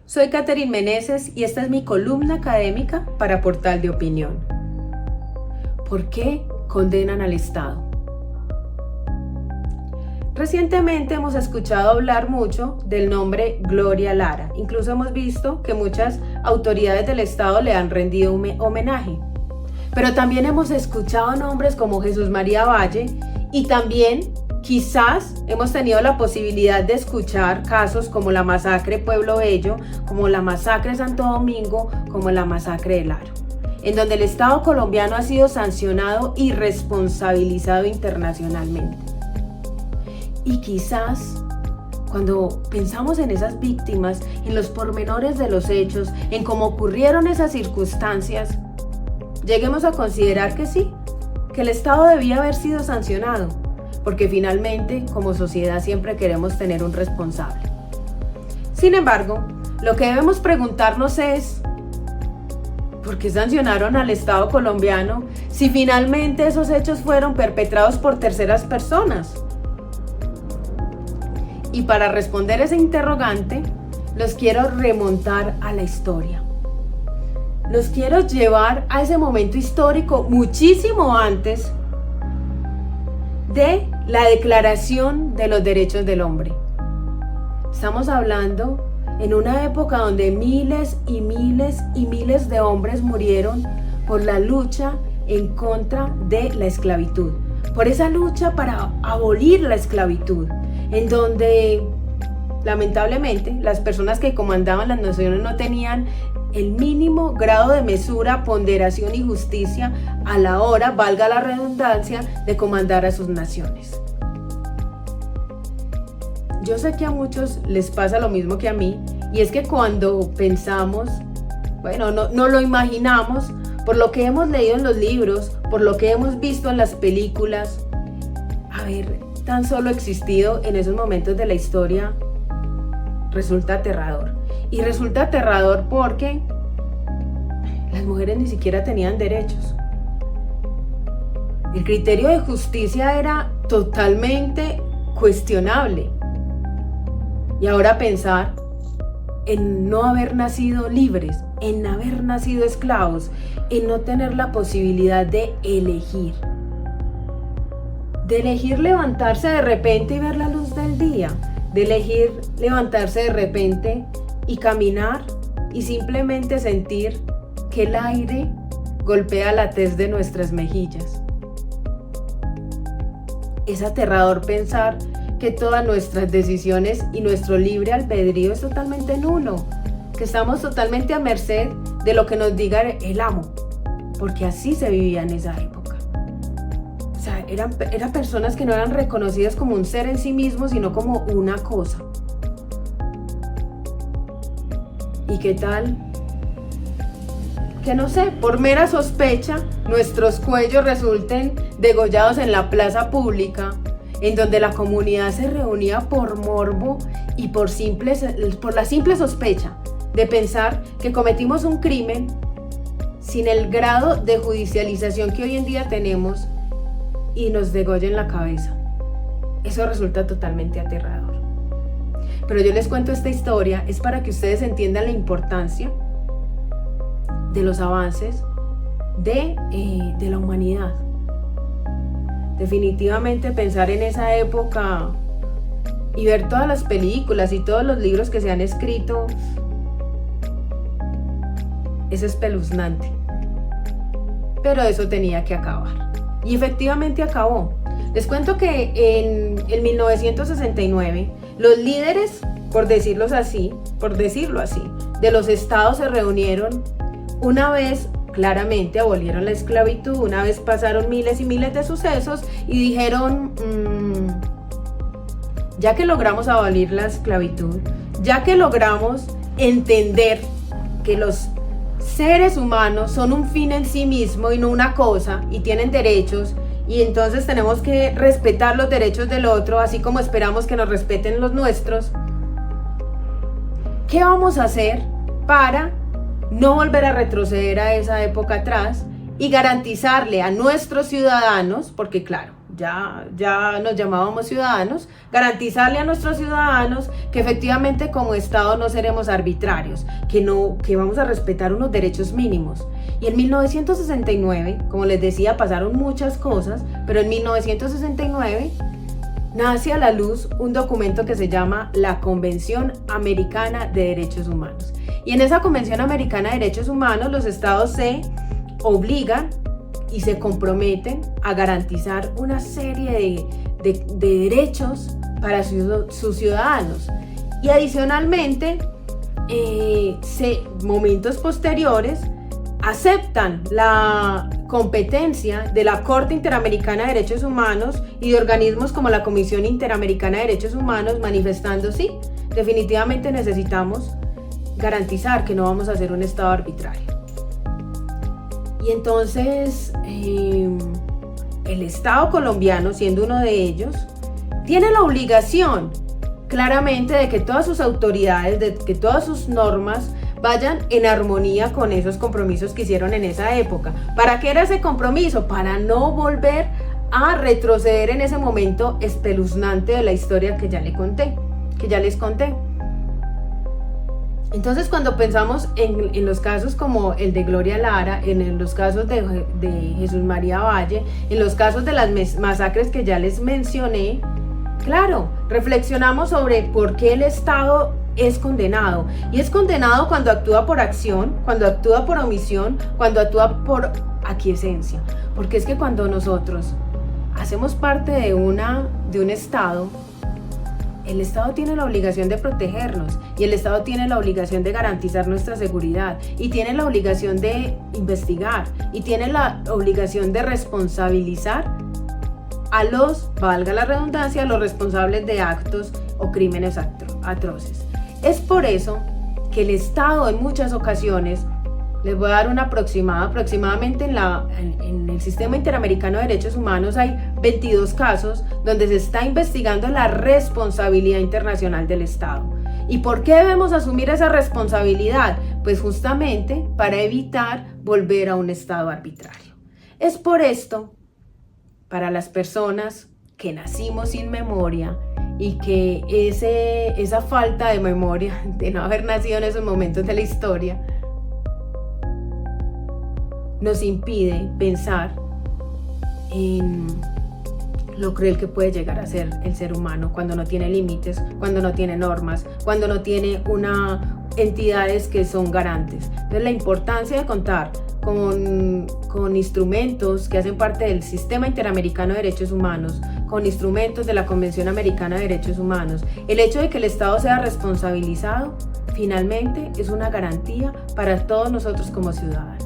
Soy Catherine Meneses y esta es mi columna académica para Portal de Opinión. ¿Por qué condenan al Estado? Recientemente hemos escuchado hablar mucho del nombre Gloria Lara. Incluso hemos visto que muchas autoridades del Estado le han rendido homenaje. Pero también hemos escuchado nombres como Jesús María Valle y también quizás hemos tenido la posibilidad de escuchar casos como la masacre Pueblo Bello, como la masacre Santo Domingo, como la masacre del Aro, en donde el Estado colombiano ha sido sancionado y responsabilizado internacionalmente. Y quizás cuando pensamos en esas víctimas, en los pormenores de los hechos, en cómo ocurrieron esas circunstancias, lleguemos a considerar que sí, que el Estado debía haber sido sancionado, porque finalmente, como sociedad, siempre queremos tener un responsable. Sin embargo, lo que debemos preguntarnos es, ¿por qué sancionaron al Estado colombiano si finalmente esos hechos fueron perpetrados por terceras personas? Y para responder ese interrogante, los quiero remontar a la historia. Los quiero llevar a ese momento histórico muchísimo antes de la Declaración de los Derechos del Hombre. Estamos hablando en una época donde miles y miles y miles de hombres murieron por la lucha en contra de la esclavitud, por esa lucha para abolir la esclavitud, en donde lamentablemente las personas que comandaban las naciones no tenían el mínimo grado de mesura, ponderación y justicia a la hora, valga la redundancia, de comandar a sus naciones. Yo sé que a muchos les pasa lo mismo que a mí, y es que cuando pensamos, bueno, no lo imaginamos, por lo que hemos leído en los libros, por lo que hemos visto en las películas, haber tan solo existido en esos momentos de la historia resulta aterrador. Y resulta aterrador porque las mujeres ni siquiera tenían derechos. El criterio de justicia era totalmente cuestionable. Y ahora pensar en no haber nacido libres, en haber nacido esclavos, en no tener la posibilidad de elegir. De elegir levantarse de repente y ver la luz del día. De elegir levantarse de repente y caminar y simplemente sentir que el aire golpea la tez de nuestras mejillas. Es aterrador pensar que todas nuestras decisiones y nuestro libre albedrío es totalmente nulo, que estamos totalmente a merced de lo que nos diga el amo, porque así se vivía en esa época. O sea, eran personas que no eran reconocidas como un ser en sí mismo, sino como una cosa. ¿Y qué tal? Que no sé, por mera sospecha, nuestros cuellos resulten degollados en la plaza pública, en donde la comunidad se reunía por morbo y por la simple sospecha de pensar que cometimos un crimen sin el grado de judicialización que hoy en día tenemos y nos degollen la cabeza. Eso resulta totalmente aterrador. Pero yo les cuento esta historia es para que ustedes entiendan la importancia de los avances de la humanidad. Definitivamente pensar en esa época y ver todas las películas y todos los libros que se han escrito es espeluznante. Pero eso tenía que acabar. Y efectivamente acabó. Les cuento que en 1969 los líderes, por decirlo así, de los estados se reunieron una vez claramente abolieron la esclavitud, una vez pasaron miles y miles de sucesos y dijeron, ya que logramos abolir la esclavitud, ya que logramos entender que los seres humanos son un fin en sí mismo y no una cosa y tienen derechos, y entonces tenemos que respetar los derechos del otro, así como esperamos que nos respeten los nuestros. ¿Qué vamos a hacer para no volver a retroceder a esa época atrás y garantizarle a nuestros ciudadanos, porque claro, ya nos llamábamos ciudadanos, garantizarle a nuestros ciudadanos que efectivamente como Estado no seremos arbitrarios, que vamos a respetar unos derechos mínimos. Y en 1969, como les decía, pasaron muchas cosas, pero en 1969 nace a la luz un documento que se llama la Convención Americana de Derechos Humanos. Y en esa Convención Americana de Derechos Humanos los estados se obligan y se comprometen a garantizar una serie de derechos para sus ciudadanos. Y adicionalmente, momentos posteriores, aceptan la competencia de la Corte Interamericana de Derechos Humanos y de organismos como la Comisión Interamericana de Derechos Humanos, manifestando, sí, definitivamente necesitamos garantizar que no vamos a ser un Estado arbitrario. Y entonces el Estado colombiano, siendo uno de ellos, tiene la obligación claramente de que todas sus autoridades, de que todas sus normas vayan en armonía con esos compromisos que hicieron en esa época. ¿Para qué era ese compromiso? Para no volver a retroceder en ese momento espeluznante de la historia que ya les conté. Entonces, cuando pensamos en los casos como el de Gloria Lara, en los casos de Jesús María Valle, en los casos de las masacres que ya les mencioné, claro, reflexionamos sobre por qué el Estado es condenado. Y es condenado cuando actúa por acción, cuando actúa por omisión, cuando actúa por aquiescencia. Porque es que cuando nosotros hacemos parte de un Estado, el Estado tiene la obligación de protegernos y el Estado tiene la obligación de garantizar nuestra seguridad y tiene la obligación de investigar y tiene la obligación de responsabilizar a valga la redundancia, a los responsables de actos o crímenes atroces. Es por eso que el Estado en muchas ocasiones, les voy a dar una aproximadamente en el Sistema Interamericano de Derechos Humanos hay 22 casos donde se está investigando la responsabilidad internacional del Estado. ¿Y por qué debemos asumir esa responsabilidad? Pues justamente para evitar volver a un Estado arbitrario. Es por esto, para las personas que nacimos sin memoria, y que esa falta de memoria, de no haber nacido en esos momentos de la historia, nos impide pensar en lo cruel que puede llegar a ser el ser humano cuando no tiene límites, cuando no tiene normas, cuando no tiene entidades que son garantes. Entonces, la importancia de contar con instrumentos que hacen parte del Sistema Interamericano de Derechos Humanos, con instrumentos de la Convención Americana de Derechos Humanos, el hecho de que el Estado sea responsabilizado, finalmente es una garantía para todos nosotros como ciudadanos.